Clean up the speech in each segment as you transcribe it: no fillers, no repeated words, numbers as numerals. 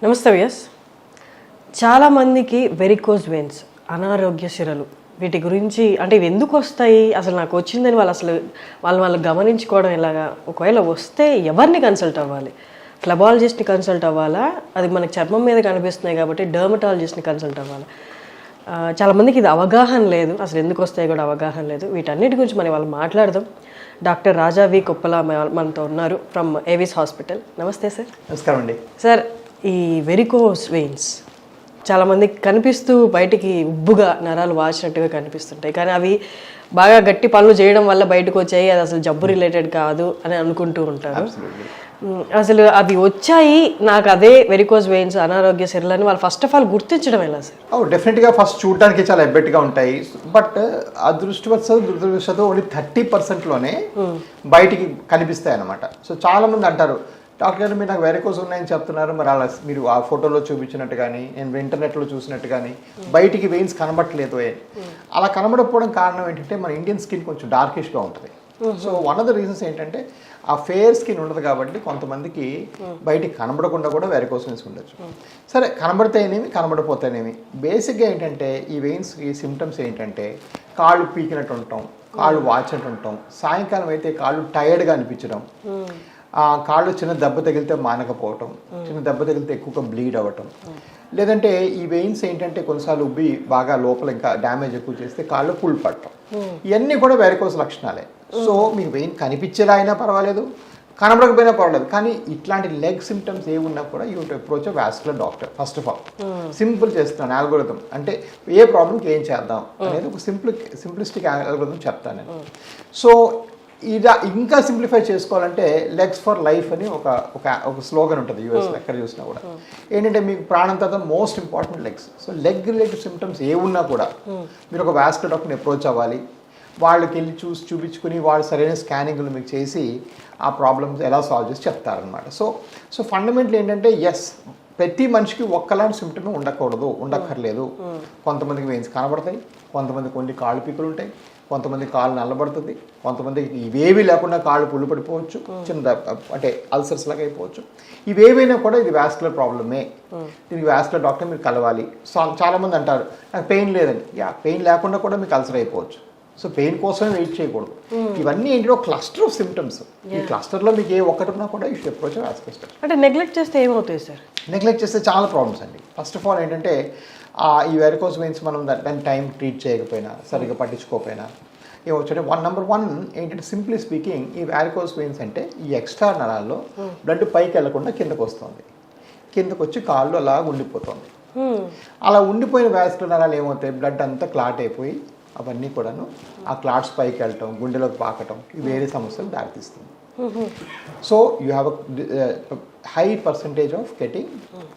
నమస్తే వ్యాస్. చాలామందికి varicose veins, అనారోగ్య సిరలు, వీటి గురించి అంటే ఇవి ఎందుకు వస్తాయి, అసలు నాకు వచ్చిందని వాళ్ళు గమనించుకోవడం ఎలాగా, ఒకవేళ వస్తే ఎవరిని కన్సల్ట్ అవ్వాలి? ఫ్లెబాలజిస్ట్ని కన్సల్ట్ అవ్వాలా? అది మనకి చర్మం మీద కనిపిస్తున్నాయి కాబట్టి డర్మటాలజిస్ట్ని కన్సల్ట్ అవ్వాలా? చాలామందికి ఇది అవగాహన లేదు, అసలు ఎందుకు వస్తాయి కూడా అవగాహన లేదు. వీటన్నిటి గురించి మనం వాళ్ళు మాట్లాడదాం. డాక్టర్ రాజా వి కొప్పల మనతో ఉన్నారు ఫ్రమ్ ఏవిస్ హాస్పిటల్. నమస్తే సార్. నమస్కారం అండి. సార్, ఈ వెరికోస్ వెయిన్స్ చాలామందికి కనిపిస్తూ బయటికి ఉబ్బుగా నరాలు వాచినట్టుగా కనిపిస్తుంటాయి, కానీ అవి బాగా గట్టి పనులు చేయడం వల్ల బయటకు వచ్చాయి, అది అసలు జబ్బు రిలేటెడ్ కాదు అని అనుకుంటూ ఉంటారు. అసలు అవి వచ్చాయి, నాకు అదే వెరికోస్ వెయిన్స్, అనారోగ్య సిరలని వాళ్ళు ఫస్ట్ ఆఫ్ ఆల్ గుర్తించడం ఎలా సార్? డెఫినెట్గా ఫస్ట్ చూడడానికి చాలా ఎబ్బెట్గా ఉంటాయి, బట్ దురదృష్టవశాత్తు ఓన్లీ 30%లోనే బయటికి కనిపిస్తాయి అన్నమాట. సో చాలా మంది అంటారు, డాక్టర్ గారు మీరు నాకు వెరికోస్ ఉన్నాయని చెప్తున్నారు, మరి అలా మీరు ఆ ఫోటోలో చూపించినట్టు కానీ నేను ఇంటర్నెట్లో చూసినట్టు కానీ బయటికి వెయిన్స్ కనబట్టలేదు అని. అలా కనబడకపోవడం కారణం ఏంటంటే మన ఇండియన్ స్కిన్ కొంచెం డార్కిష్గా ఉంటుంది. So one of the reasons ఏంటంటే ఆ ఫేర్ స్కిన్ ఉండదు కాబట్టి కొంతమందికి బయటికి కనబడకుండా కూడా వెరికోస్ వెయిన్స్ ఉండొచ్చు. సరే, కనబడితేనేమి కనబడిపోతేనేమి, బేసిక్గా ఏంటంటే ఈ వెయిన్స్ ఈ సిమ్టమ్స్ ఏంటంటే కాళ్ళు పీకినట్టు ఉంటాం, కాళ్ళు వాచినట్టు ఉంటాం, సాయంకాలం అయితే కాళ్ళు టైర్డ్గా అనిపించడం, కాళ్ళు చిన్న దెబ్బ తగిలితే మానకపోవటం, చిన్న దెబ్బ తగిలితే ఎక్కువగా బ్లీడ్ అవ్వటం, లేదంటే ఈ వెయిన్స్ ఏంటంటే కొన్నిసార్లు ఉబ్బి బాగా లోపల ఇంకా డ్యామేజ్ ఎక్కువ చేస్తే కాళ్ళు పుల్ పట్టడం, ఇవన్నీ కూడా వెరికోస్ లక్షణాలే. సో మీకు వెయిన్ కనిపించేలా అయినా పర్వాలేదు, కనబడకపోయినా పర్వాలేదు, కానీ ఇట్లాంటి లెగ్ సిమ్టమ్స్ ఏమున్నా కూడా you to approach a vascular doctor. First of all simple చేస్తున్నాను ఆల్గోరిథం, అంటే ఏ ప్రాబ్లంకి ఏం చేద్దాం అనేది ఒక సింప్లిస్టిక్ ఆల్గోరిథం చెప్తాను నేను. సో ఇది ఇంకా సింప్లిఫై చేసుకోవాలంటే లెగ్స్ ఫర్ లైఫ్ అని ఒక స్లోగన్ ఉంటుంది యూఎస్లో, ఎక్కడ చూసినా కూడా. ఏంటంటే మీకు ప్రాణం తర్వాత most important legs. So leg related symptoms ఏ ఉన్నా కూడా మీరు ఒక వాస్కులర్ డాక్టర్ని అప్రోచ్ అవ్వాలి. వాళ్ళకి వెళ్ళి చూపించుకుని వాళ్ళు సరైన స్కానింగ్లు మీకు చేసి ఆ ప్రాబ్లమ్స్ ఎలా సాల్వ్ చేసి చెప్తారనమాట. సో ఫండమెంటల్ ఏంటంటే ఎస్, ప్రతి మనిషికి ఒక్కలాంటి సిమ్టమే ఉండక్కర్లేదు. కొంతమందికి వెయిన్స్ కనబడతాయి, కొంతమందికి కొన్ని కాళ్ళు పీకులు ఉంటాయి, కొంతమంది కాళ్ళు నల్లబడుతుంది, కొంతమందికి ఇవేవి లేకుండా కాళ్ళు పుళ్ళు పడిపోవచ్చు, చిన్న అంటే అల్సర్స్ లాగా అయిపోవచ్చు. ఇవేవైనా కూడా ఇది వాస్కులర్ ప్రాబ్లమే, దీనికి వాస్కులర్ డాక్టర్ మీరు కలవాలి. చాలామంది అంటారు నాకు పెయిన్ లేదని. పెయిన్ లేకుండా కూడా మీకు అల్సర్ అయిపోవచ్చు. సో పెయిన్ కోసమే వెయిట్ చేయకూడదు. ఇవన్నీ ఏంటంటే ఒక క్లస్టర్ ఆఫ్ సిమ్టమ్స్. ఈ క్లస్టర్లో మీకు ఏ ఒక్కటి ఉన్నా కూడా యూ షుడ్ అప్రోచ్ వాస్కులర్. అంటే నెగ్లెక్ట్ చేస్తే ఏమవుతాయి సార్? నెగ్లెక్ట్ చేస్తే చాలా ప్రాబ్లమ్స్ అండి. ఫస్ట్ ఆఫ్ ఆల్ ఏంటంటే ఈ వెరికోస్ వెయిన్స్ మనం దాని టైం ట్రీట్ చేయకపోయినా, సరిగ్గా పట్టించుకోకపోయినా ఏమొచ్చంటే నెంబర్ 1 ఏంటంటే సింప్లీ స్పీకింగ్, ఈ వెరికోస్ వెయిన్స్ అంటే ఈ ఎక్స్ట్రా నరాల్లో బ్లడ్ పైకి వెళ్లకుండా కిందకు వస్తుంది, కిందకు వచ్చి కాళ్ళు అలా ఉండిపోతుంది. అలా ఉండిపోయిన వాస్కులర్ నరాలు ఏమవుతాయి, బ్లడ్ అంతా క్లాట్ అయిపోయి అవన్నీ కూడాను ఆ క్లాట్స్ పైకి వెళ్ళటం, గుండెలోకి పాకటం, వేరే సమస్యలు దారితీస్తుంది. So you have high percentage of getting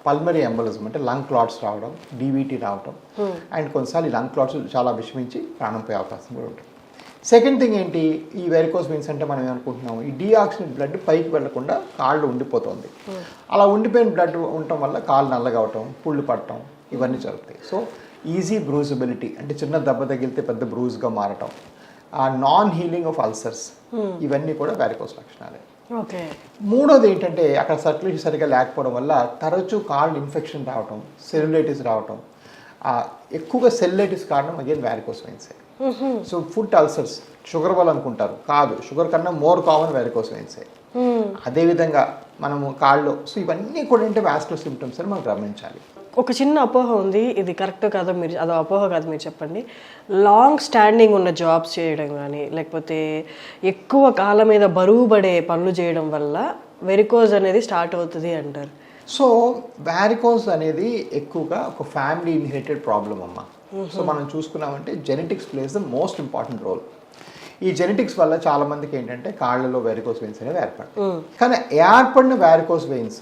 pulmonary embolism, అంటే లంగ్ క్లాట్స్ రావడం, డీవీటీ రావడం, అండ్ కొన్నిసార్లు ఈ లంగ్ క్లాట్స్ చాలా విషమించి ప్రాణం పోయే అవకాశం కూడా ఉంటుంది. సెకండ్ థింగ్ ఏంటి, ఈ వెరికోస్ వెయిన్స్ అంటే మనం ఏమనుకుంటున్నాం, ఈ డీఆక్సిజనేట్ బ్లడ్ పైకి వెళ్లకుండా కాళ్ళు ఉండిపోతుంది. అలా ఉండిపోయిన బ్లడ్ ఉండటం వల్ల కాళ్ళు నల్లగా అవటం, పుళ్ళు పడటం, ఇవన్నీ జరుగుతాయి. సో ఈజీ బ్రూజబిలిటీ, అంటే చిన్న దెబ్బ తగిలితే పెద్ద బ్రూజ్గా మారటం, నాన్ హీలింగ్ ఆఫ్ అల్సర్స్, ఇవన్నీ కూడా వెరికోస్ లక్షణాలే. మూడోది ఏంటంటే అక్కడ సర్క్యులేషన్ సరిగా లేకపోవడం వల్ల తరచూ కాళ్ళు ఇన్ఫెక్షన్ రావటం, సెల్యులైటిస్ రావటం, ఎక్కువగా సెల్యులైటిస్ కారణం అగైన్ వెరికోస్ వెయిన్సే. సో ఫుడ్ అల్సర్స్ షుగర్ వల్ల అనుకుంటారు, కాదు, షుగర్ కన్నా మోర్ కామన్ వెరికోస్ వెయిన్సే. అదేవిధంగా మనము కాళ్ళు, సో ఇవన్నీ కూడా ఏంటంటే వాస్కులర్ సిమ్టమ్స్ అని మనం గమనించాలి. ఒక చిన్న అపోహ ఉంది, ఇది కరెక్ట్ కాదో మీరు, అదో అపోహ కాదు మీరు చెప్పండి. లాంగ్ స్టాండింగ్ ఉన్న జాబ్స్ చేయడం కానీ, లేకపోతే ఎక్కువ కాలం మీద బరువు పడే పనులు చేయడం వల్ల వెరికోజ్ అనేది స్టార్ట్ అవుతుంది అంటారు. సో వారికోస్ అనేది ఎక్కువగా ఒక ఫ్యామిలీ ఇన్హెరిటెడ్ ప్రాబ్లం అమ్మ. సో మనం చూసుకున్నామంటే genetics plays the most important role. ఈ జెనెటిక్స్ వల్ల చాలా మందికి ఏంటంటే కాళ్ళలో వెరికోస్ వెయిన్స్ అనేవి ఏర్పడతాయి. కానీ ఏర్పడిన వెరికోస్ వెయిన్స్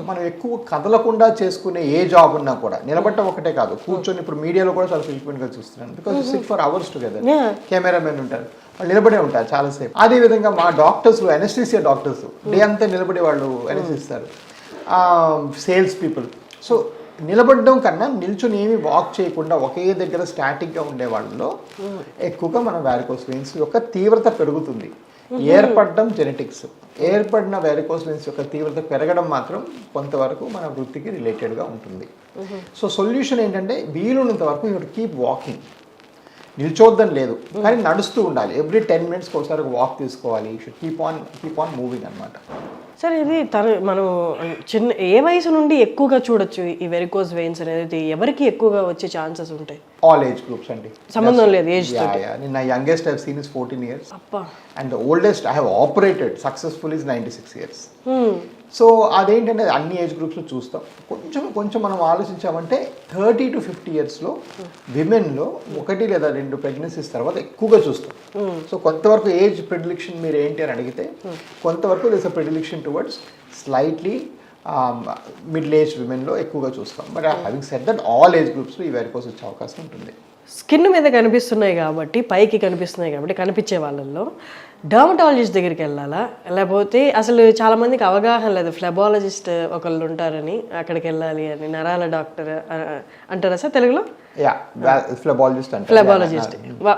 మనం ఎక్కువ కదలకుండా చేసుకునే ఏ జాబ్ ఉన్నా కూడా, నిలబట్టం ఒకటే కాదు, కూర్చొని ఇప్పుడు మీడియాలో కూడా చాలా ఫ్రీక్వెంట్ గా చూస్తున్నాను, because SIT for hours together, cameraman ఉంటారు, వాళ్ళు నిలబడే ఉంటారు చాలాసేపు. అదే విధంగా మా డాక్టర్స్, అనెస్థీసియా డాక్టర్స్ డే అంతా నిలబడి వాళ్ళు అనెస్థిస్తారు, సేల్స్ పీపుల్. సో నిలబడడం కన్నా నిల్చొని ఏమి వాక్ చేయకుండా ఒకే దగ్గర స్టాటిక్గా ఉండే వాళ్ళలో ఎక్కువగా మన వారికోస్ వెయిన్స్ యొక్క తీవ్రత పెరుగుతుంది. ఏర్పడడం జెనెటిక్స్, ఏర్పడిన వెరికోస్ వెయిన్స్ యొక్క తీవ్రత పెరగడం మాత్రం కొంతవరకు మన వృత్తికి రిలేటెడ్గా ఉంటుంది. సో సొల్యూషన్ ఏంటంటే వీలున్నంత వరకు యూ కీప్ వాకింగ్. నిల్చోద్దని లేదు, కానీ నడుస్తూ ఉండాలి. ఎవ్రీ 10 minutes ఒకసారి వాక్ తీసుకోవాలి. షుడ్ కీప్ ఆన్ మూవింగ్ అనమాట. సరే, ఇది మనం చిన్న ఏ వయసు నుండి ఎక్కువగా చూడొచ్చు ఈ వెరికోస్ వెయిన్స్ అనేది? ఎవరికి ఎక్కువగా వచ్చే ఛాన్సెస్ ఉంటాయి? ఆల్ ఏజ్ గ్రూప్స్ అండి, సంబంధం లేదు ఏజ్. నా youngest I have seen is 14 years. అబ్బా. And the oldest I have operated successful is 96 years. So అదేంటంటే అన్ని ఏజ్ గ్రూప్స్లో చూస్తాం. కొంచెం మనం ఆలోచించామంటే 30 to 50 yearsలో విమెన్లో 1 లేదా 2 ప్రెగ్నెన్సీస్ తర్వాత ఎక్కువగా చూస్తాం. సో కొంతవరకు ఏజ్ ప్రిడిలిక్షన్ మీరు ఏంటి అని అడిగితే కొంతవరకు this a predilection towards slightly middle age విమెన్లో ఎక్కువగా చూస్తాం. But having said that all age గ్రూప్స్లో ఈ వెరికోస్ వచ్చే అవకాశం ఉంటుంది. స్కిన్ మీద కనిపిస్తున్నాయి కాబట్టి, పైకి కనిపిస్తున్నాయి కాబట్టి కనిపించే వాళ్ళల్లో డర్మటాలజిస్ట్ దగ్గరికి వెళ్ళాలా, లేకపోతే అసలు చాలా మందికి అవగాహన లేదు, ఫ్లెబాలజిస్ట్ ఒకళ్ళు ఉంటారని అక్కడికి వెళ్ళాలి అని, నరాల డాక్టర్ అంటారా సార్ తెలుగులో? ఫ్లెబాలజిస్ట్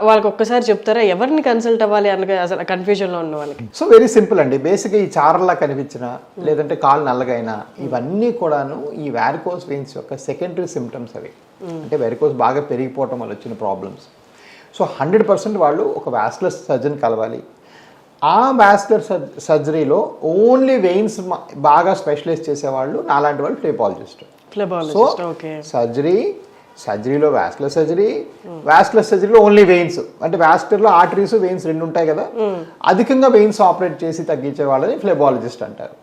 వాళ్ళకి ఒక్కసారి చెప్తారా ఎవరిని కన్సల్ట్ అవ్వాలి అన్న అసలు కన్ఫ్యూజన్లో ఉన్న వాళ్ళకి? సో వెరీ సింపుల్ అండి. బేసిక్గా ఈ చారల్లా కనిపించిన లేదంటే కాలు నల్లగైనా ఇవన్నీ కూడాను ఈ వారికోస్ వెయిన్స్ యొక్క సెకండరీ సిమ్టమ్స్ అవి. అంటే వెరికోస్ బాగా పెరిగిపోవటం వల్ల వచ్చిన ప్రాబ్లమ్స్. సో 100% వాళ్ళు ఒక వాస్కులర్ సర్జన్ కలవాలి. ఆ వాస్కులర్ సర్జరీలో ఓన్లీ వెయిన్స్ బాగా స్పెషలైజ్ చేసేవాళ్ళు నాలాంటి వాళ్ళు ఫ్లెబాలజిస్ట్. సో సర్జరీలో వాస్కులర్ సర్జరీలో ఓన్లీ వెయిన్స్, అంటే వాస్కులర్లో ఆర్టరీస్ వెయిన్స్ 2 ఉంటాయి కదా, అధికంగా వెయిన్స్ ఆపరేట్ చేసి తగ్గించే వాళ్ళని ఫ్లెబాలజిస్ట్ అంటారు.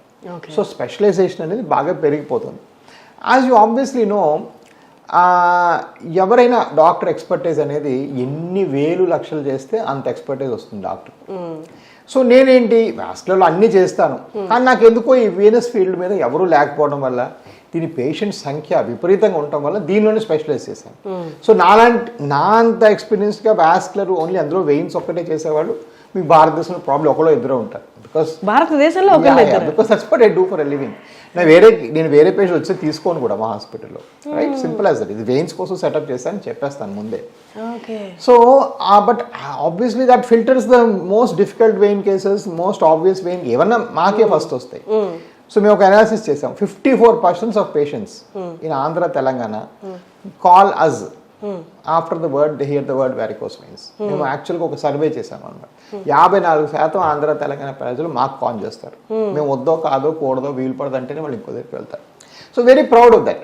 సో స్పెషలైజేషన్ అనేది బాగా పెరిగిపోతుంది. యాజ్ యూ ఆబ్వియస్లీ నో, ఎవరైనా డాక్టర్ ఎక్స్పర్టైజ్ అనేది ఎన్ని వేలు లక్షలు చేస్తే అంత ఎక్స్పర్టైజ్ వస్తుంది డాక్టర్. సో నేనేంటి వాస్కులర్లో అన్నీ చేస్తాను, కానీ నాకు ఎందుకో ఈ వీనస్ ఫీల్డ్ మీద ఎవరూ లేకపోవడం వల్ల, దీని పేషెంట్ సంఖ్య విపరీతంగా ఉండటం వల్ల దీనిలోనే స్పెషలైజ్ చేశాను. సో నా అంత ఎక్స్పీరియన్స్గా వాస్కులర్ ఓన్లీ అందులో వెయిన్స్ ఒక్కటే చేసేవాళ్ళు మీకు భారతదేశంలో ప్రాబ్లం ఒకలో ఇద్దరు ఉంటారు. భారతదేశంలో because that's what I do for a living. నేను వేరే పేషెంట్ వచ్చి తీసుకోను కూడా మా హాస్పిటల్లో. Right, simple as that. ఇది వెయిన్స్ కోసం సెటప్ చేస్తానని చెప్పేస్తాను ముందే. So but obviously that filters the most difficult vein cases, most obvious vein ఏమన్నా మాకే ఫస్ట్ వస్తాయి. సో మేము ఒక అనాలిసిస్ చేసాం. 54% of patients in Andhra Telangana call us after the word they hear the word varicose veins. మేము యాక్చువల్గా ఒక సర్వే చేసాం అన్నమాట. 54% ఆంధ్ర తెలంగాణ ప్రజలు మాకు కాల్ చేస్తారు. మేము వద్దో కాదో కూడదో వీలు పడదు అంటేనే వాళ్ళు ఇంకో దగ్గరికి వెళ్తారు. So very proud of that.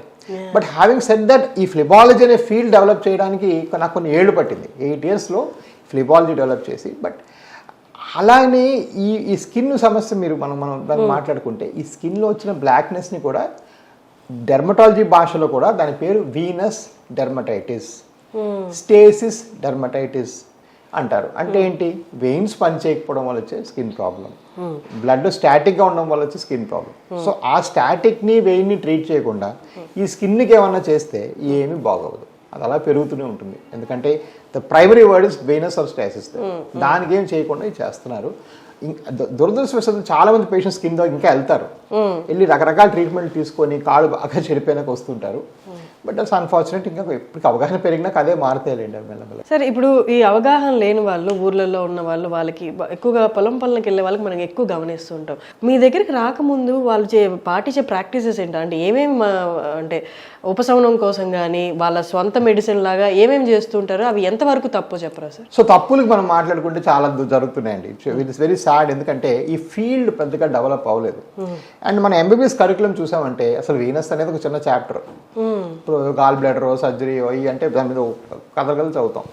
But having said that, ఈ ఫ్లెబాలజీ అనే ఫీల్డ్ డెవలప్ చేయడానికి నాకు కొన్ని ఏళ్ళు పట్టింది. 8 yearsలో ఫ్లెబాలజీ డెవలప్ చేసి. బట్ అలానే ఈ స్కిన్ సమస్య మీరు మనం దాన్ని మాట్లాడుకుంటే, ఈ స్కిన్లో వచ్చిన బ్లాక్నెస్ని కూడా డెర్మటాలజీ భాషలో కూడా దాని పేరు వీనస్ డెర్మటైటిస్, స్టేసిస్ డెర్మటైటిస్ అంటారు. అంటే ఏంటి? వెయిన్స్ పనిచేయకపోవడం వల్ల వచ్చే స్కిన్ ప్రాబ్లం, బ్లడ్ స్టాటిక్గా ఉండడం వల్ల వచ్చే స్కిన్ ప్రాబ్లం. సో ఆ స్టాటిక్ని వెయిన్ని ట్రీట్ చేయకుండా ఈ స్కిన్కి ఏమన్నా చేస్తే ఏమీ బాగోదు, అది అలా పెరుగుతూనే ఉంటుంది. ఎందుకంటే the primary word is venous or stasis. దానికి ఏం చేయకుండా ఇది చేస్తున్నారు. దురదృష్టవశాత్తు చాలా మంది పేషెంట్స్ కింద ఇంకా వెళ్తారు, వెళ్ళి రకరకాల ట్రీట్మెంట్ తీసుకొని కాళ్ళు బాగా చెడిపోయినాక వస్తుంటారు. But that's unfortunate. ఇంకా ఇప్పుడు అవగాహన పెరిగినాక అదే మారుతాయిలేండి మెల్లమెల్ల. సరే, ఇప్పుడు ఈ అవగాహన లేని వాళ్ళు, ఊర్లలో ఉన్న వాళ్ళు, వాళ్ళకి ఎక్కువగా పొలం పనులకు వెళ్ళే వాళ్ళకి మనం ఎక్కువ గమనిస్తూ ఉంటాం. మీ దగ్గరికి రాకముందు వాళ్ళు పాటించే ప్రాక్టీసెస్ ఏంటో, అంటే ఏమేమి, అంటే ఉపశమనం కోసం కానీ వాళ్ళ సొంత మెడిసిన్ లాగా ఏమేమి చేస్తుంటారో అవి ఎంతవరకు తప్పు చెప్పరా సార్? సో తప్పులకు మనం మాట్లాడుకుంటే చాలా జరుగుతున్నాయండి. It is very sad. ఎందుకంటే ఈ ఫీల్డ్ పెద్దగా డెవలప్ అవ్వలేదు. అండ్ మన ఎంబీబీఎస్ కరికులం చూసామంటే అసలు వీనస్ అనేది ఒక చిన్న చాప్టర్. గాల్ బ్లాడర్ సర్జరీ అయ్యి అంటే దాని మీద కథలు చదువుతాం,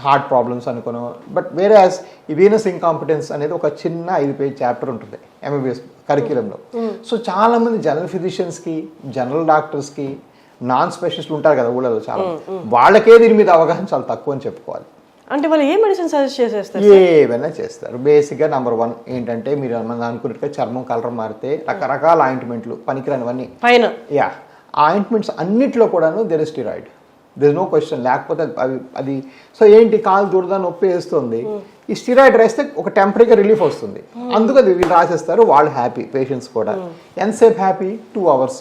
హార్ట్ ప్రాబ్లమ్స్ అనుకోను. బట్ వేరే ఈ వీనస్ ఇన్కాంపిటెన్స్ అనేది ఒక చిన్న 5 page చాప్టర్ ఉంటుంది ఎంబీబీఎస్ కరిక్యులంలో. సో చాలా మంది జనరల్ ఫిజిషియన్స్కి, జనరల్ డాక్టర్స్కి, నాన్ స్పెషలిస్టులు ఉంటారు కదా ఊళ్ళలో, చాలా వాళ్ళకే దీని మీద అవగాహన చాలా తక్కువ అని చెప్పుకోవాలి. అంటే వాళ్ళు ఏ మెడిసిన్ సజెస్ట్ చేసేస్తారు? ఏమైనా చేస్తారు. బేసిక్గా నెంబర్ 1 ఏంటంటే, మీరు అనుకున్నట్టుగా చర్మం కలర్ మారితే రకరకాల ఆయింట్మెంట్లు పనికిరానివన్నీ పైన, ఆయింట్మెంట్స్ అన్నిట్లో కూడాను there is steroid, there is no question. లేకపోతే అది సో ఏంటి, కాలు దురద నొప్పి వేస్తుంది, ఈ స్టెరాయిడ్ రాస్తే ఒక టెంపరీగా రిలీఫ్ వస్తుంది, అందుకు అది వీళ్ళు రాసేస్తారు. వాళ్ళు హ్యాపీ, పేషెంట్స్ కూడా. ఎంతసేపు హ్యాపీ? 2 hours.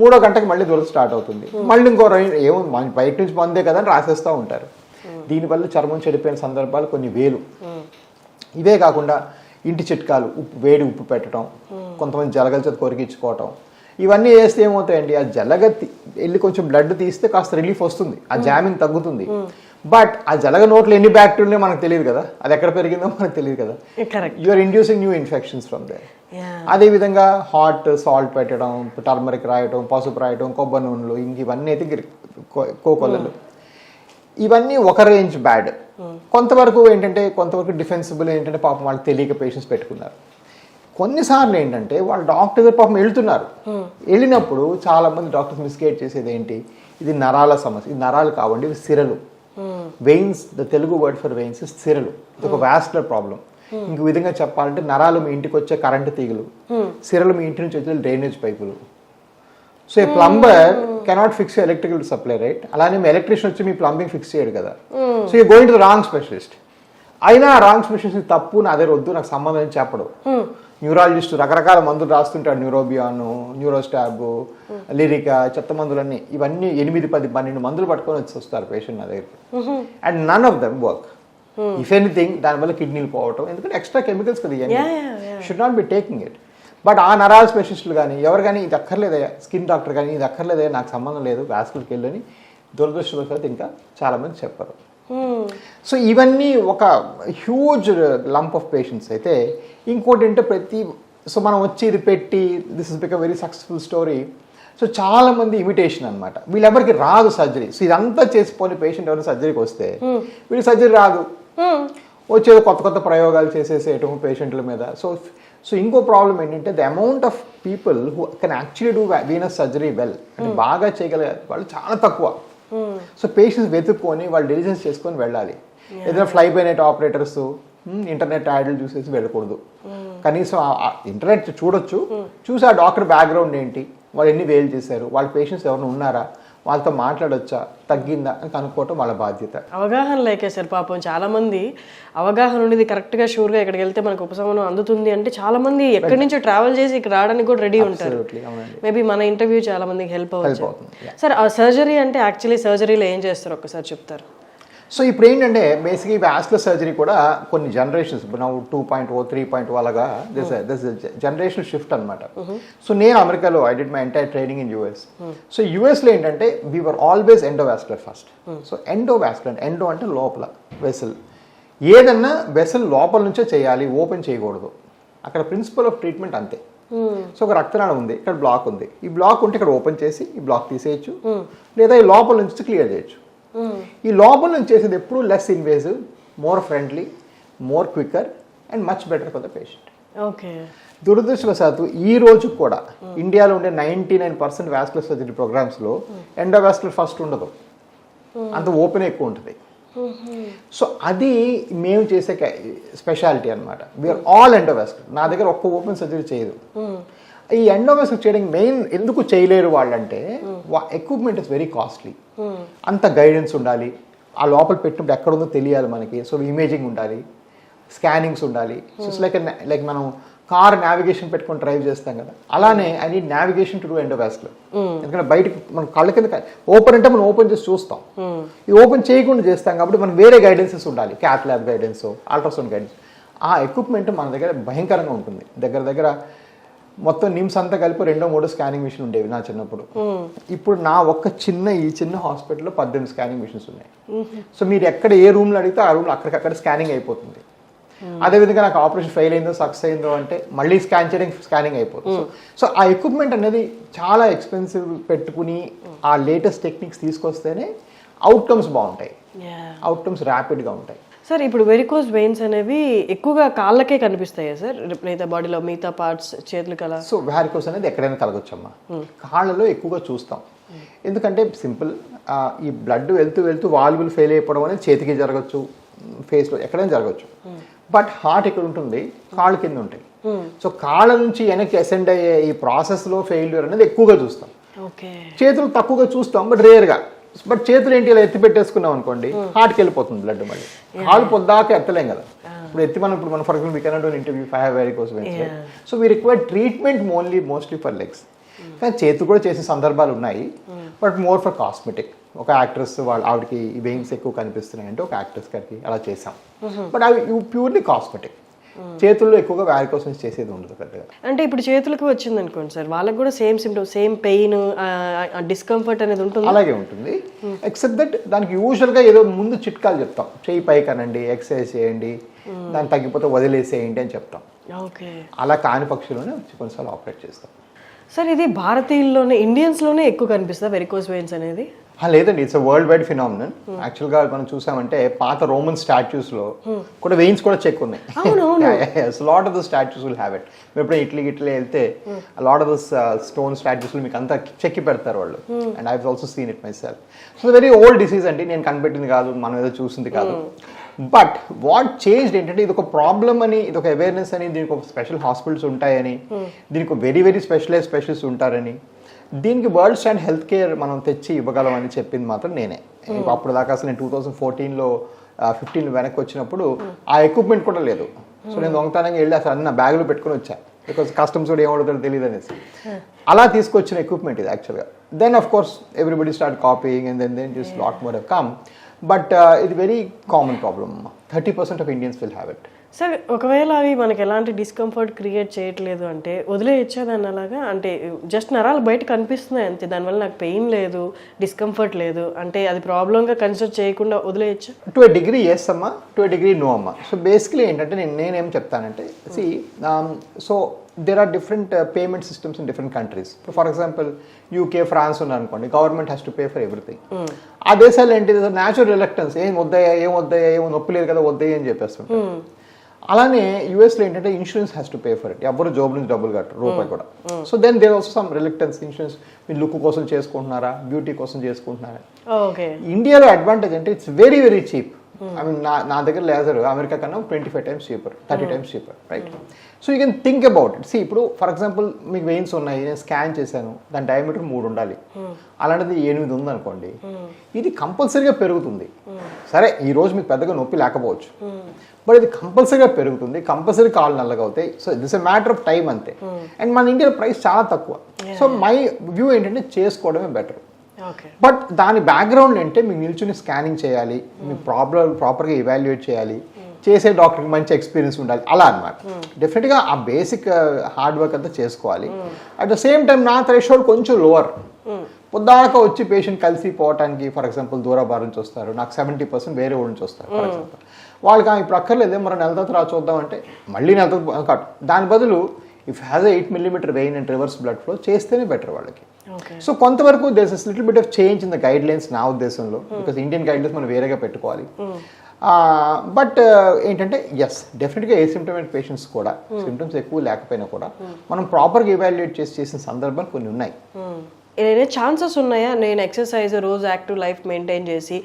3వ గంటకి మళ్ళీ దురద స్టార్ట్ అవుతుంది, మళ్ళీ ఇంకో ఏమో బయట నుంచి మందే కదా అని రాసేస్తూ ఉంటారు. దీనివల్ల చర్మం చెడిపోయిన సందర్భాలు కొన్ని వేలు. ఇవే కాకుండా ఇంటి చిట్కాలు వేడి ఉప్పు పెట్టడం, కొంతమంది జలగల చేత కొరికించుకోవటం, ఇవన్నీ వేస్తే ఏమవుతాయండి, ఆ జలగ వెళ్ళి కొంచెం బ్లడ్ తీస్తే కాస్త రిలీఫ్ వస్తుంది, ఆ జామింగ్ తగ్గుతుంది. బట్ ఆ జలగ నోట్లో ఎన్ని బ్యాక్టీరియాలు మనకు తెలియదు కదా, అది ఎక్కడ పెరిగిందో మనకు తెలియదు కదా, you're inducing new infections from there. అదేవిధంగా హాట్ సాల్ట్ పెట్టడం, టర్మరిక్ రాయటం, పసుపు రాయటం, కొబ్బరి నూనెలు, ఇంక ఇవన్నీ అయితే కోకొల్లలు, ఇవన్నీ ఒక రేంజ్ బ్యాడ్. కొంతవరకు ఏంటంటే కొంతవరకు డిఫెన్సిబుల్ ఏంటంటే పాపం వాళ్ళు తెలియక పేషెంట్స్ పెట్టుకున్నారు. కొన్నిసార్లు ఏంటంటే వాళ్ళు డాక్టర్ దగ్గర పాపం వెళ్తున్నారు, వెళ్ళినప్పుడు చాలా మంది డాక్టర్స్ మిస్గైడ్ చేసేది ఏంటి, ఇది నరాల సమస్య, ఇది నరాలు కావండి, ఇవి సిరలు. Veins, the Telugu word for veins is సిరలు. ఇది ఒక వాస్కులర్ ప్రాబ్లం. ఇంక విధంగా చెప్పాలంటే నరాలు మీ ఇంటికి వచ్చే కరెంటు తీగలు, సిరలు మీ ఇంటి నుంచి వచ్చే డ్రైనేజ్ పైపులు. So a plumber cannot fix electrical supply, right? అలానే మీ ఎలక్ట్రీషియన్ వచ్చి మీ ప్లంబింగ్ ఫిక్స్ చేయడు కదా. So you going to the wrong specialist. అయినా రాంగ్ స్పెషలిస్ట్ తప్పు, నా దగ్గర వద్దు, నాకు సంబంధం అని చెప్పడు. న్యూరాలజిస్ట్ రకరకాల మందులు రాస్తుంటాడు, న్యూరోబియాన్, న్యూరోస్టాబ్, లిరికా, చెత్త మందులన్నీ, ఇవన్నీ 8, 10, 12 మందులు పట్టుకొని వచ్చి వస్తారు పేషెంట్ నా దగ్గరికి. And none of them work. If anything దానివల్ల కిడ్నీలు పోవటం, ఎందుకంటే ఎక్స్ట్రా కెమికల్స్ కదా, ఇవన్నీ should not be taking it. But ఆ నరాల స్పెషలిస్టులు కానీ ఎవరు కానీ ఇది అక్కర్లేదయ్యా, స్కిన్ డాక్టర్ కానీ ఇది అక్కర్లేదయ్యా, నాకు సంబంధం లేదు, వాస్కులర్కి వెళ్ళని దురదృష్టవశాత్తు ఇంకా చాలామంది చెప్పరు. సో ఇవన్నీ ఒక హ్యూజ్ లంప్ ఆఫ్ పేషెంట్స్. అయితే ఇంకోటి అంటే సో మనం వచ్చి ఇది పెట్టి this is become very successful story. So చాలామంది ఇమిటేషన్ అనమాట, వీళ్ళెవరికి రాదు సర్జరీ. సో ఇదంతా చేసిపోని పేషెంట్ ఎవరైనా సర్జరీకి వస్తే వీళ్ళకి సర్జరీ రాదు, వచ్చేది కొత్త కొత్త ప్రయోగాలు చేసేసేయటం పేషెంట్ల మీద. సో ఇంకో ప్రాబ్లం ఏంటంటే the amount of people who can actually do Venus surgery well, అంటే బాగా చేయగలిగే వాళ్ళు చాలా తక్కువ. సో పేషెంట్స్ వెతుక్కొని వాళ్ళు డిలిజెన్స్ చేసుకొని వెళ్ళాలి. ఏదైనా fly by night operators internet యాడ్లు చూసేసి వెళ్ళకూడదు. కనీసం ఇంటర్నెట్ చూడొచ్చు, చూసి ఆ డాక్టర్ బ్యాక్గ్రౌండ్ ఏంటి, వాళ్ళు ఎన్ని వేలు చేశారు, వాళ్ళ పేషెంట్స్ ఎవరైనా ఉన్నారా, వాళ్ళతో మాట్లాడొచ్చా, తగ్గిందా అని కనుక్కోవటం వాళ్ళ బాధ్యత. అవగాహన లేకే సార్ పాపం చాలా మంది అవగాహన ఉండేది కరెక్ట్గా షూర్గా ఇక్కడికి వెళ్తే మనకు ఉపశమనం అందుతుంది అంటే చాలా మంది ఎక్కడి నుంచో ట్రావెల్ చేసి ఇక్కడ రావడానికి కూడా రెడీ ఉంటారు. మేబీ మన ఇంటర్వ్యూ చాలా మందికి హెల్ప్ అవుతుంది. సార్ ఆ సర్జరీ అంటే యాక్చువల్లీ సర్జరీలో ఏం చేస్తారు ఒక్కసారి చెప్తారు? సో ఇప్పుడు ఏంటంటే బేసిక్గా వాస్కులర్ సర్జరీ కూడా కొన్ని జనరేషన్స్, నా 2.0, 3.0 అలాగా దిస్ జనరేషన్ షిఫ్ట్ అనమాట. సో నేను అమెరికాలో I did my entire training in US. So యూఎస్లో ఏంటంటే we were always endovascular first. So endovascular, endo అంటే లోపల వెసల్, ఏదన్నా వెసల్ లోపల నుంచే చేయాలి, ఓపెన్ చేయకూడదు. అక్కడ ప్రిన్సిపల్ ఆఫ్ ట్రీట్మెంట్ అంతే. సో ఒక రక్తనాళం ఉంది, ఇక్కడ బ్లాక్ ఉంది, ఈ బ్లాక్ ఉంటే ఇక్కడ ఓపెన్ చేసి ఈ బ్లాక్ తీసేయచ్చు, లేదా ఈ లోపల నుంచి క్లియర్ చేయొచ్చు. ఈ లోపల నుంచి చేసేది ఎప్పుడు less invasive, more friendly, more quicker and much better for the patient. Okay. దురదృష్టవశాత్తు ఈ రోజు కూడా ఇండియాలో ఉండే 99% వాస్కులర్ సర్జరీ ప్రోగ్రామ్స్లో ఎండోవాస్కులర్ ఫస్ట్ ఉండదు, అంత ఓపెన్ ఎక్కువ ఉంటుంది. సో అది మేము చేసే స్పెషాలిటీ అనమాట. We're all endovascular. నా దగ్గర ఒక్క ఓపెన్ సర్జరీ చేయదు. ఈ ఎండోవాస్కులర్ చేయడానికి మెయిన్ ఎందుకు చేయలేరు వాళ్ళంటే ఎక్విప్మెంట్ ఇస్ వెరీ కాస్ట్లీ. అంత గైడెన్స్ ఉండాలి, ఆ లోపల పెట్టినప్పుడు ఎక్కడ ఉందో తెలియాలి మనకి. సో ఇమేజింగ్ ఉండాలి, స్కానింగ్స్ ఉండాలి. సో లైక్ మనం కార్ నావిగేషన్ పెట్టుకొని డ్రైవ్ చేస్తాం కదా, అలానే I need navigation to do endovascular. ఎందుకంటే బయటకు మనం కళ్ళ కింద ఓపెన్ అంటే మనం ఓపెన్ చేసి చూస్తాం, ఇది ఓపెన్ చేయకుండా చేస్తాం కాబట్టి మనకు వేరే గైడెన్సెస్ ఉండాలి, cath lab guidance, ultrasound guidance. ఆ ఎక్విప్మెంట్ మన దగ్గర భయంకరంగా ఉంటుంది. దగ్గర మొత్తం నిమ్స్ అంతా కలిపి 2-3 స్కానింగ్ మిషన్ ఉండేవి నా చిన్నప్పుడు. ఇప్పుడు నా ఈ చిన్న హాస్పిటల్లో 18 స్కానింగ్ మిషన్స్ ఉన్నాయి. సో మీరు ఎక్కడ ఏ రూమ్లో అడిగితే ఆ రూమ్లో అక్కడికక్కడ స్కానింగ్ అయిపోతుంది. అదేవిధంగా నాకు ఆపరేషన్ ఫెయిల్ అయిందో సక్సెస్ అయిందో అంటే మళ్ళీ స్కానింగ్ అయిపోతుంది. సో ఆ ఎక్విప్మెంట్ అనేది చాలా ఎక్స్పెన్సివ్ పెట్టుకుని ఆ లేటెస్ట్ టెక్నిక్స్ తీసుకొస్తేనే అవుట్కమ్స్ బాగుంటాయి, అవుట్కమ్స్ ర్యాపిడ్గా ఉంటాయి. సార్ ఇప్పుడు వెరికోస్ వెయిన్స్ అనేవి ఎక్కువగా కాళ్ళకే కనిపిస్తాయా సార్, లేదా బాడీలో మిగతా పార్ట్స్ చేతులు కల? సో వారికోస్ అనేది ఎక్కడైనా కలగొచ్చమ్మా, కాళ్ళలో ఎక్కువగా చూస్తాం. ఎందుకంటే సింపుల్, ఈ బ్లడ్ వెళ్తూ వాల్వులు ఫెయిల్ అయిపోవడం అనేది చేతికి జరగచ్చు, ఫేస్లో ఎక్కడైనా జరగచ్చు. బట్ హార్ట్ ఇక్కడ ఉంటుంది, కాళ్ళ కింద ఉంటాయి. సో కాళ్ళ నుంచి వెనక్కి అసెండ్ అయ్యే ఈ ప్రాసెస్లో ఫెయిల్యూర్ అనేది ఎక్కువగా చూస్తాం. చేతులు తక్కువగా చూస్తాం, బట్ రేర్గా. బట్ చేతులు ఏంటి ఇలా ఎత్తి పెట్టేసుకున్నాం అనుకోండి, హార్ట్కి వెళ్ళిపోతుంది బ్లడ్. మళ్ళీ కాళ్ళు పొద్దాక ఎత్తలేం కదా, ఇప్పుడు మనం for example we cannot do interview for varicose veins. So we require treatment mostly for legs. కానీ చేతులు కూడా చేసే సందర్భాలు ఉన్నాయి, బట్ మోర్ ఫర్ కాస్మెటిక్. ఒక యాక్ట్రెస్ ఆవిడకి ఈ వెయిన్స్ ఎక్కువ కనిపిస్తున్నాయి అంటే ఒక యాక్ట్రెస్ గారికి అలా చేసాం, బట్ అవి ప్యూర్లీ కాస్మెటిక్. చేతుల్లో ఎక్కువగా వ్యారికోస్ వెయిన్స్ చేసేది ఉండదు పెద్దగా. అంటే ఇప్పుడు చేతులకు వచ్చింది అనుకోండి సార్, వాళ్ళకి కూడా same symptoms, same pain, discomfort అనేది ఉంటుంది. అలాగే ఉంటుంది, ఎక్సెప్ట్ దట్ దానికి యూజువల్గా ఏదో ముందు చిట్కాలు చెప్తాం, చెయ్యి పైకి అనండి, ఎక్సర్సైజ్ చేయండి, దాన్ని తగ్గిపోతే వదిలేసేయండి అని చెప్తాం. ఓకే, అలా కాని పక్షుల్లోనే కొన్నిసార్లు ఆపరేట్ చేస్తాం. సార్ ఇది భారతీయుల్లోనే, ఇండియన్స్లోనే ఎక్కువ కనిపిస్తుంది వెరికోస్ వెయిన్స్ అనేది? లేదండి, ఇట్స్ వరల్డ్ వైడ్ ఫినామినన్. యాక్చువల్గా మనం చూసామంటే పాత రోమన్ స్టాచ్యూస్లో కూడా వెయిన్స్ కూడా చెక్ ఉన్నాయి. Lot of the statues will have it. మీరు ఎప్పుడైనా ఇట్లీ వెళ్తే లాట్ ఆఫ్ ద స్టోన్ స్టాచ్యూస్లో మీకు అంతా చెక్కి పెడతారు వాళ్ళు. And I have also seen it my self. So very old disease అండి, నేను కనిపెట్టింది కాదు, మనం ఏదో చూసింది కాదు. బట్ వాట్ చేంజ్డ్ ఏంటంటే ఇది ఒక ప్రాబ్లమ్ అని, ఇది ఒక అవేర్నెస్ అని, దీనికి ఒక స్పెషల్ హాస్పిటల్స్ ఉంటాయని, దీనికి వెరీ వెరీ స్పెషలిస్ట్ ఉంటారని, దీనికి వరల్డ్ స్టాండ్ హెల్త్ కేర్ మనం తెచ్చి ఇవ్వగలం అని చెప్పింది మాత్రం నేనే. అప్పుడు దాకా అసలు నేను 2014లో 15 వెనక్కి వచ్చినప్పుడు ఆ ఎక్విప్మెంట్ కూడా లేదు. సో నేను దొంగతనంగా వెళ్ళి అసలు అన్ని నా బ్యాగ్లో పెట్టుకుని వచ్చా, బికాస్ కస్టమ్స్ కూడా ఏమవుతుందో తెలియదు అనేసి. అలా తీసుకొచ్చిన ఎక్విప్మెంట్ ఇది యాక్చువల్గా. Then of course everybody start copying and then just lot more have come. But ఇది very common problem. 30% of Indians will have it. Sir ఒకవేళ అవి మనకి ఎలాంటి డిస్కంఫర్ట్ క్రియేట్ చేయట్లేదు అంటే వదిలేయచ్చా దాన్ని అలాగా? అంటే జస్ట్ నరాలు బయట కనిపిస్తున్నాయి అంతే, దానివల్ల నాకు పెయిన్ లేదు, డిస్కంఫర్ట్ లేదు అంటే అది ప్రాబ్లంగా కన్సిడర్ చేయకుండా వదిలేయచ్చా? టు ఎ డిగ్రీ ఎస్ అమ్మా, టు ఎ డిగ్రీ నో అమ్మా. సో బేసిక్లీ ఏంటంటే నేనేం చెప్తానంటే, so there are different payment systems in different countries. For example, UK, France ఉన్నారనుకోండి, government has to pay for everything. ఆ దేశాలు ఏంటి, న్యాచురల్ రిలక్టెన్స్, ఏం వద్దయ్యా ఏమో నొప్పి లేదు కదా వద్దయ్య అని చెప్పేస్తుంటారు. అలానే యూఎస్లో ఏంటంటే insurance has to pay for it. ఎవరు జాబ్ నుంచి డబ్బులు కట్టరు, రూపాయి కూడా. So then there also some reluctance. Insurance మీరు లుక్ కోసం చేసుకుంటున్నారా, బ్యూటీ కోసం చేసుకుంటున్నారా. ఇండియాలో అడ్వాంటేజ్ అంటే it's very very cheap. I mean నా దగ్గర లేజర్ అమెరికా కన్నా 25 times cheaper, 30 times cheaper, right? So you can think about it. ఇప్పుడు ఫర్ ఎగ్జాంపుల్ మీకు వెయిన్స్ ఉన్నాయి, నేను స్కాన్ చేశాను, దాని డయామీటర్ 3 ఉండాలి, అలాంటిది 8 ఉందనుకోండి, ఇది కంపల్సరీగా పెరుగుతుంది. సరే ఈ రోజు మీకు పెద్దగా నొప్పి లేకపోవచ్చు, బట్ ఇది కంపల్సరీగా పెరుగుతుంది, కంపల్సరీ కాళ్ళు నల్లగా అవుతాయి. So this a matter of time అంతే. అండ్ మన ఇండియా ప్రైస్ చాలా తక్కువ. సో మై వ్యూ ఏంటంటే చేసుకోవడమే బెటర్. బట్ దాని బ్యాక్గ్రౌండ్ అంటే మీకు నిల్చుని స్కానింగ్ చేయాలి, మీ ప్రాపర్గా ఇవాల్యుయేట్ చేయాలి, చేసే డాక్టర్కి మంచి ఎక్స్పీరియన్స్ ఉండాలి, అలా అనమాట. డెఫినెట్గా ఆ బేసిక్ హార్డ్ వర్క్ అంతా చేసుకోవాలి. అట్ ద సేమ్ టైం నా థ్రెషోల్డ్ కొంచెం లోవర్. పొద్దాక వచ్చి పేషెంట్ కలిసి పోవటానికి, ఫర్ ఎగ్జాంపుల్ దూరాబార్ నుంచి వస్తారు, నాకు 70% వేరే ఊరి నుంచి వస్తారు ఫర్ ఎగ్జాంపుల్. వాళ్ళకి ఇప్పుడు అక్కర్లేదే, మరి నెల తర్వాత చూద్దాం అంటే మళ్ళీ నెల తర్వాత. దాని బదులు if has 8 mm vein and reverse blood flow చేస్తేనే బెటర్ వాళ్ళకి. సో కొంతవరకు there is little bit of change in the guidelines నా ఉద్దేశంలో, బికాస్ ఇండియన్ గైడ్ లైన్స్ మనం వేరేగా పెట్టుకోవాలి. బట్ ఏంటంటే ఎస్ డెఫినెట్గా ఏసిమ్టమాటిక్ పేషెంట్స్ కూడా సిమ్టమ్స్ ఎక్కువ లేకపోయినా కూడా మనం ప్రాపర్గా ఇవాల్యుయేట్ చేసిన సందర్భాలు కొన్ని ఉన్నాయి. ఏదైనా ఛాన్సెస్ ఉన్నాయా నేను ఎక్సర్సైజ్ రోజు యాక్టివ్ లైఫ్ మెయింటైన్ చేసి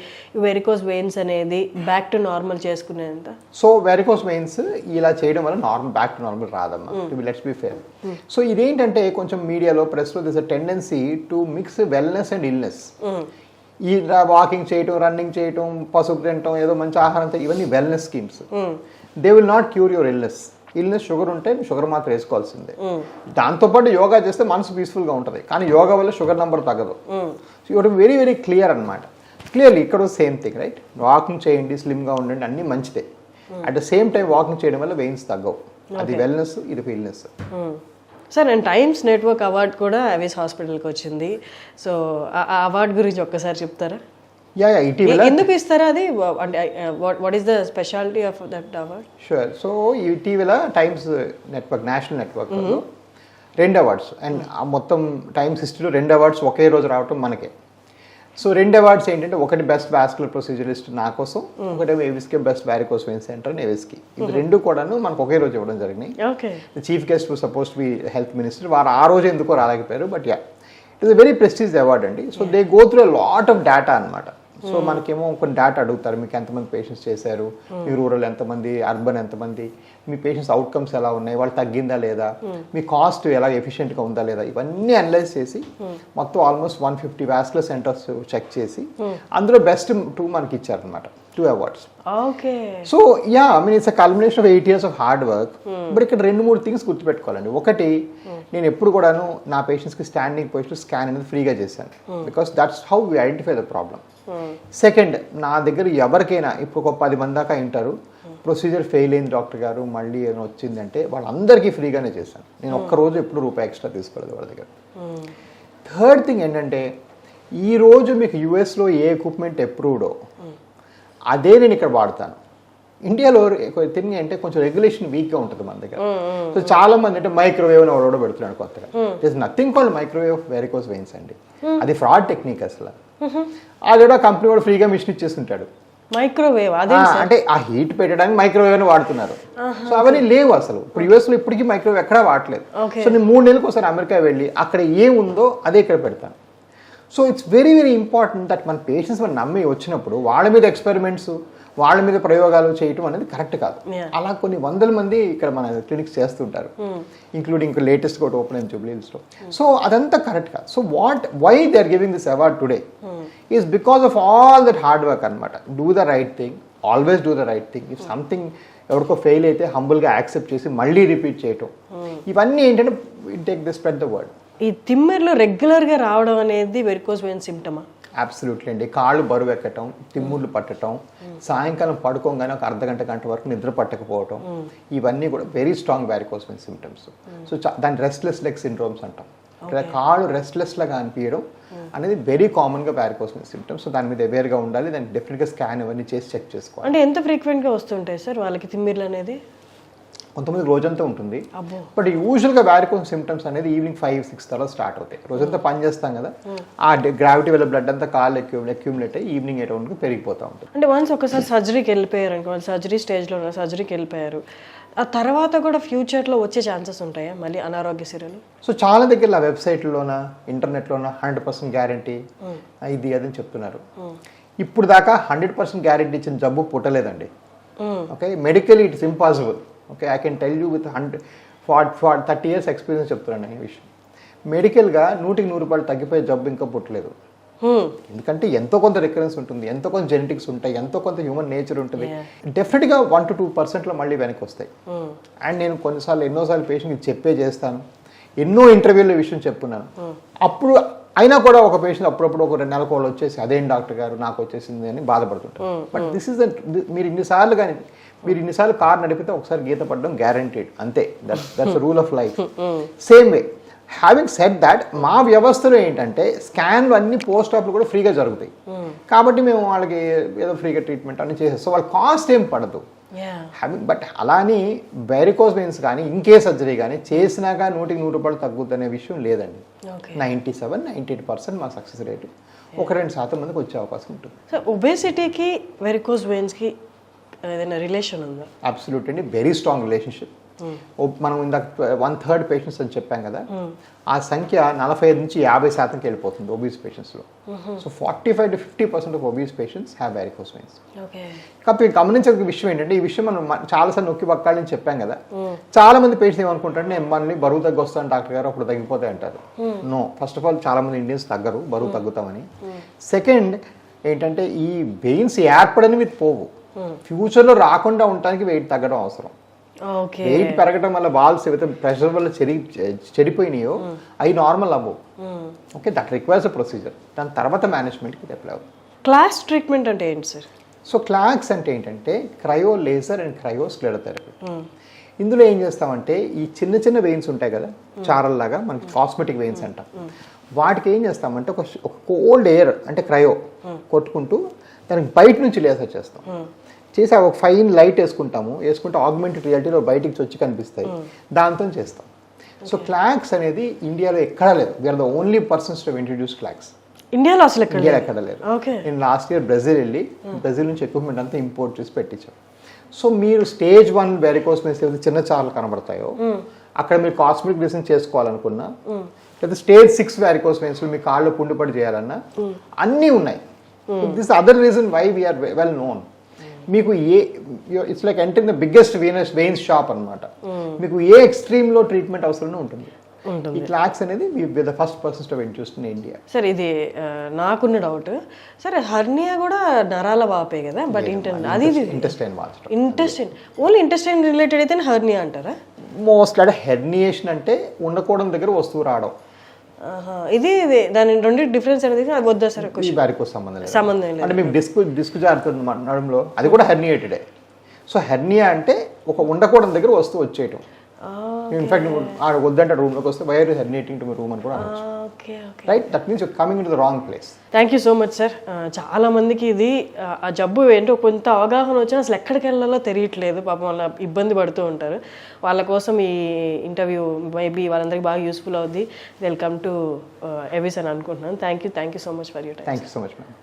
వెరికోస్ వెయిన్స్ అనేది బ్యాక్ టు నార్మల్ చేసుకునేంత? సో వెరికోస్ వెయిన్స్ ఇలా చేయడం వల్ల బ్యాక్ టు నార్మల్ రాదమ్మా, to be let's be fair. So ఇదేంటంటే కొంచెం మీడియాలో ప్రెస్లో this a tendency to mix wellness and illness. ఈ వాకింగ్ చేయటం, రన్నింగ్ చేయటం, పసుపు తినటం, ఏదో మంచి ఆహారం, ఇవన్నీ wellness schemes. They will not cure your illness. Sugar ఉంటే షుగర్ మాత్రం వేసుకోవాల్సిందే. దాంతోపాటు యోగా చేస్తే మనసు పీస్ఫుల్గా ఉంటుంది, కానీ యోగా వల్ల షుగర్ నెంబర్ తగ్గదు. So it very very clear అనమాట. క్లియర్లీ ఇక్కడ సేమ్ థింగ్, రైట్? వాకింగ్ చేయండి, స్లిమ్గా ఉండండి, అన్నీ మంచిదే. At the same time walking చేయడం వల్ల వెయిన్స్ తగ్గవు. అది వెల్నెస్, ఇది ఫీల్నెస్. సార్ నేను టైమ్స్ నెట్వర్క్ అవార్డు కూడా అవేస్ హాస్పిటల్కి వచ్చింది. సో ఆ అవార్డు గురించి ఒక్కసారి చెప్తారా? ఇటీవల ఎందుకు ఇస్తారా అది, అంటే what is the speciality of that award? Sure. So ఇటీవల Times network, national network 2 awards, and మొత్తం టైమ్స్ హిస్టరీలో 2 అవార్డ్స్ ఒకే రోజు రావటం మనకే. సో 2 అవార్డ్స్ ఏంటంటే, ఒకటి బెస్ట్ వాస్కులర్ ప్రొసీజరిస్ట్ నా కోసం, ఒకటేమో ఏవిస్కి బెస్ట్ వారికోస్ వెయిన్స్ సెంటర్ ఏవిస్కి. ఇవి 2 కూడాను మనకు ఒకే రోజు ఇవ్వడం జరిగినాయి. Chief guest suppose to be health minister, వారు ఆ రోజు ఎందుకో రాలేకపోయారు. But it is a very prestige award అండి. So they go through a lot of data అనమాట. సో మనకేమో కొన్ని డేటా అడుగుతారు, మీకు ఎంతమంది పేషెంట్స్ చేశారు, మీ రూరల్ ఎంతమంది, అర్బన్ ఎంతమంది, మీ పేషెంట్స్ అవుట్కమ్స్ ఎలా ఉన్నాయి, వాళ్ళు తగ్గిందా లేదా, మీ కాస్ట్ ఎలా ఎఫిషియెంట్గా ఉందా లేదా, ఇవన్నీ అనలైజ్ చేసి మొత్తం ఆల్మోస్ట్ 150 వాస్కులర్ సెంటర్స్ చెక్ చేసి అందులో బెస్ట్ 2 మనకి ఇచ్చారనమాట, 2 awards. So it's a culmination of 8 years of hard work. But ఇక్కడ 2-3 థింగ్స్ గుర్తుపెట్టుకోవాలండి. ఒకటి, నేను ఎప్పుడు కూడాను నా పేషెంట్స్కి స్టాండింగ్ పొజిషన్ స్కాన్ అనేది ఫ్రీగా చేశాను, because that's how we identify the problem. Second, నా దగ్గర ఎవరికైనా ఇప్పుడు ఒక 10 మంది దాకా వింటారు, ప్రొసీజర్ ఫెయిల్ అయింది డాక్టర్ గారు మళ్ళీ ఏమైనా వచ్చిందంటే వాళ్ళందరికీ ఫ్రీగానే చేశాను. నేను ఒక్కరోజు ఎప్పుడు రూపాయి ఎక్స్ట్రా తీసుకోలేదు వాళ్ళ దగ్గర. థర్డ్ థింగ్ ఏంటంటే, ఈరోజు మీకు యూఎస్లో ఏ ఎక్విప్మెంట్ అప్రూవ్డో అదే నేను ఇక్కడ వాడతాను. ఇండియాలో తిరిగి అంటే కొంచెం రెగ్యులేషన్ వీక్గా ఉంటుంది మన దగ్గర. సో చాలా మంది అంటే మైక్రోవేవ్ అని ఎవడో పెడుతున్నాడు కొత్తగా. It's nothing called microwave varicose veins అండి. అది ఫ్రాడ్ టెక్నిక్ అసలు. అది కూడా కంపెనీ కూడా ఫ్రీగా మిషన్ ఇచ్చేస్తుంటాడు. మైక్రోవేవ్ అంటే ఆ హీట్ పెట్టడానికి మైక్రోవేవ్ అని వాడుతున్నారు. సో అవన్నీ లేవు అసలు. ఇప్పుడు యూఎస్ లో ఇప్పటికీ మైక్రోవేవ్ ఎక్కడా వాడలేదు. సో నేను 3 నెలలకు ఒకసారి అమెరికా వెళ్ళి అక్కడ ఏముందో అదే ఇక్కడ పెడతాను. So it's very very important that మన పేషెంట్స్ మనం నమ్మి వచ్చినప్పుడు వాళ్ళ మీద ఎక్స్పెరిమెంట్స్, వాళ్ళ మీద ప్రయోగాలు చేయటం అనేది కరెక్ట్ కాదు. అలా కొన్ని వందల మంది ఇక్కడ మన క్లినిక్స్ చేస్తుంటారు, ఇంక్లూడింగ్ లేటెస్ట్ ఒకటి ఓపెన్ అయిన జూబ్లీహిల్స్లో. సో అదంతా కరెక్ట్ కాదు. So why they are giving this award today is because of all that hard work అనమాట. Do the right thing, always do the right thing. If something ఎవరికో fail అయితే హంబుల్గా accept చేసి మళ్ళీ రిపీట్ చేయటం, ఇవన్నీ ఏంటంటే take the spread the word. ఈ తిమ్మెర్లు రెగ్యులర్గా రావడం అనేది వెరికోస్ వెయిన్ సిమ్టమా? అబ్సల్యూట్లీ అండి. కాళ్ళు బరువు ఎక్కటం, తిమ్ముళ్ళు పట్టడం, సాయంకాలం పడుకోగానే ఒక గంట వరకు నిద్ర పట్టకపోవటం, ఇవన్నీ కూడా very strong varicose vein symptoms. So దాని రెస్ట్లెస్ లెగ్ సిండ్రోమ్స్ అంటాం. కాళ్ళు రెస్ట్లెస్ లాగా అనిపించడం అనేది వెరీ కామన్గా వెరికోస్ వెయిన్ సిమ్టమ్స్. సో దాని మీద అవేర్గా ఉండాలి. దానికి డెఫినెట్గా స్కాన్ ఇవన్నీ చేసి చెక్ చేసుకోవాలి. అంటే ఎంత ఫ్రీక్వెంట్గా వస్తుంటాయి సార్ వాళ్ళకి తిమ్మిర్లు అనేది? కొంతమంది రోజంతా ఉంటుంది, బట్ యూజువల్గా వ్యారికోస్ సిమ్టమ్స్ అనేది ఈవినింగ్ 5-6 తర్వాత స్టార్ట్ అవుతాయి. రోజంతా పని చేస్తాం కదా, ఆ గ్రావిటీ వల్ల బ్లడ్ అంతా కాళ్ళు అక్యూములేట్ అయ్యి ఈవినింగ్ అరౌండ్కి పెరిగిపోతూ ఉంటుంది. అంటే వన్స్ ఒకసారి సర్జరీకి వెళ్ళిపోయారు అనుకో, సర్జరీ స్టేజ్లో సర్జరీకి వెళ్ళిపోయారు, ఆ తర్వాత కూడా ఫ్యూచర్లో వచ్చే ఛాన్సెస్ ఉంటాయా మళ్ళీ అనారోగ్య సిరలు? సో చాలా దగ్గర వెబ్సైట్లోనా ఇంటర్నెట్లోనా 100% గ్యారంటీ ఇది అదని చెప్తున్నారు. ఇప్పుడు దాకా 100% గ్యారంటీ ఇచ్చిన జబ్బు పుట్టలేదండి. Okay, medically it's impossible. Okay, I can tell you with 30 years experience చెప్తున్నాను ఈ విషయం. మెడికల్గా 100కి 100 తగ్గిపోయే జబ్బు ఇంకా పుట్టలేదు. ఎందుకంటే ఎంతో కొంత రికరెన్స్ ఉంటుంది, ఎంతో కొంత జెనెటిక్స్ ఉంటాయి, ఎంతో కొంత హ్యూమన్ నేచర్ ఉంటుంది. డెఫినెట్గా 1-2% మళ్ళీ వెనక్కి వస్తాయి. అండ్ నేను ఎన్నోసార్లు పేషెంట్కి చెప్పే చేస్తాను, ఎన్నో ఇంటర్వ్యూలో విషయం చెప్పున్నాను. అప్పుడు అయినా కూడా ఒక పేషెంట్ అప్పుడప్పుడు ఒక 2 నెలలకు వాళ్ళు వచ్చేసి అదేం డాక్టర్ గారు నాకు వచ్చేసింది అని బాధపడుతుంటారు. బట్ దిస్ ఇస్ మీరు ఇన్నిసార్లు కార్ నడిపితే ఒకసారి గీత పడడం గ్యారంటీడ్, అంతే. That's rule of life. Same way having said that, మా వ్యవస్థలో ఏంటంటే స్కాన్లు అన్ని పోస్ట్ ఆఫ్లు కూడా ఫ్రీగా జరుగుతాయి. కాబట్టి మేము వాళ్ళకి ఏదో ఫ్రీగా ట్రీట్మెంట్ అన్ని చేసేస్తాం. వాళ్ళ కాస్ట్ ఏం పడదు. బట్ అలాని వెరికోస్ వెయిన్స్ కానీ ఇంకే సర్జరీ కానీ చేసినాక 100కి 100 తగ్గుద్దనే విషయం లేదండి. 97-98% మా సక్సెస్ రేటు. 1-2% మందికి వచ్చే అవకాశం ఉంటుంది. సో ఒబేసిటీకి వెరికోస్ వెయిన్స్కి ఏదైనా రిలేషన్ ఉందా? అబ్సల్యూట్ అండి, వెరీ స్ట్రాంగ్ రిలేషన్షిప్. మనం ఇందాక 1/3 పేషెంట్స్ అని చెప్పాం కదా, ఆ సంఖ్య 45-50% వెళ్ళిపోతుంది ఒబీస్ పేషెంట్స్లో. So 45-50% of obese patients have varicose veins. కాబట్టి గమనించే విషయం ఏంటంటే, ఈ విషయం మనం చాలాసార్లు నొక్కి పక్కాలని చెప్పాం కదా, చాలా మంది పేషెంట్స్ ఏమనుకుంటారు, నేను మళ్ళీ బరువు తగ్గి వస్తాను డాక్టర్ గారు అప్పుడు తగ్గిపోతాయి అంటారు. నో, ఫస్ట్ ఆఫ్ ఆల్ చాలా మంది ఇండియన్స్ తగ్గరు, బరువు తగ్గుతామని. సెకండ్ ఏంటంటే, ఈ వెయిన్స్ ఏర్పడనివి పోవు, ఫ్యూచర్లో రాకుండా ఉండడానికి వెయిట్ తగ్గడం అవసరం. వెయిట్ పెరగడం వల్ల వాల్స్ ఏవైతే ప్రెషర్ వల్ల చెడిపోయినాయో అవి నార్మల్ అవ్వవు. Okay, that requires a procedure. దాని తర్వాత మేనేజ్మెంట్కి అప్లై అవుతుంది. క్లాస్ ట్రీట్మెంట్ అంటే ఏంటి సార్? సో క్లాక్స్ అంటే ఏంటంటే cryo laser and cryo sclerotherapy. ఇందులో ఏం చేస్తామంటే, ఈ చిన్న చిన్న వెయిన్స్ ఉంటాయి కదా, చారల్లాగా మనకి కాస్మెటిక్ వెయిన్స్ అంటాం, వాటికి ఏం చేస్తామంటే ఒక కోల్డ్ ఎయిర్ అంటే క్రయో కొట్టుకుంటూ దానికి బయట నుంచి లేజర్ చేస్తాం. చేసి ఒక ఫైన్ లైట్ వేసుకుంటే ఆగ్మెంటెడ్ రియాలిటీలో బయటికి వచ్చి కనిపిస్తాయి, దాంతో చేస్తాం. సో క్లాక్స్ అనేది ఇండియాలో ఎక్కడా లేదు. We're the only persons to introduce CLaCS. ఇండియాలో అసలు ఎక్కడ లేదు. నేను లాస్ట్ ఇయర్ బ్రెజిల్ నుంచి ఎక్విప్మెంట్ అంతా ఇంపోర్ట్ చేసి పెట్టించాం. సో మీరు స్టేజ్ 1 వెరికోస్ వెయిన్స్ ఏదైతే చిన్న చార్లు కనబడతాయో అక్కడ మీరు కాస్మెటిక్ డ్రెసింగ్ చేసుకోవాలనుకున్నా, లేదా స్టేజ్ 6 వెరికోస్ వెయిన్స్ మీ కాళ్ళు పుండుపడి చేయాలన్నా అన్నీ ఉన్నాయి. This other reason why we're well known. మీకు it's like entering the biggest veins shop అనమాట. మీకు ఏ ఎక్స్ట్రీమ్లో ట్రీట్మెంట్ అవసరం ఉంటుంది. ఈ క్లాక్స్ అనేది the first persons to introduce in India. Sir ఇది నాకున్న డౌట్ సార్, హర్నియా కూడా నరాల వాపే కదా, బట్ అది ఇంటెస్టైన్ ఓన్లీ ఇంటెస్టైన్ రిలేటెడ్ అయితే హర్నియా అంటారా? మోస్ట్ అంటే హెర్నియేషన్ అంటే ఉండకూడని దగ్గర వస్తువు రావడం. ఇది దాని రెండు డిఫరెన్స్ అనేది అది వద్దా సార్ ఈ వారికోస్ సంబంధం లేదు. సంబంధం లేదు. అంటే మేము డిస్క్ జారుతుంది నడుములో, అది కూడా హెర్నియేటెడే. సో హెర్నియా అంటే ఒక ఉండకూడని దగ్గర వచ్చేయటం. ఇన్ఫాక్ట్ ఆడ వద్దంటే రూమ్లోకి వస్తే వైర్ హెర్నియేటింగ్ టు మీ రూమ్ అని కూడా అనొచ్చు. Okay okay right, that means coming in to the wrong place. Thank you so much sir. చాలా మందికి ఇది ఆ జబ్బు ఏంటో కొంత అవగాహన వచ్చినా అసలు ఎక్కడికి వెళ్ళాలో తెలియట్లేదు, పాపం వాళ్ళ ఇబ్బంది పడుతూ ఉంటారు. వాళ్ళ కోసం ఈ ఇంటర్వ్యూ మేబీ వాళ్ళందరికీ బాగా యూస్ఫుల్ అవుద్ది. వెల్కమ్ టు ఎవిస్ అని అనుకుంటున్నాను. Thank you so much for your time. Thank you so much madam.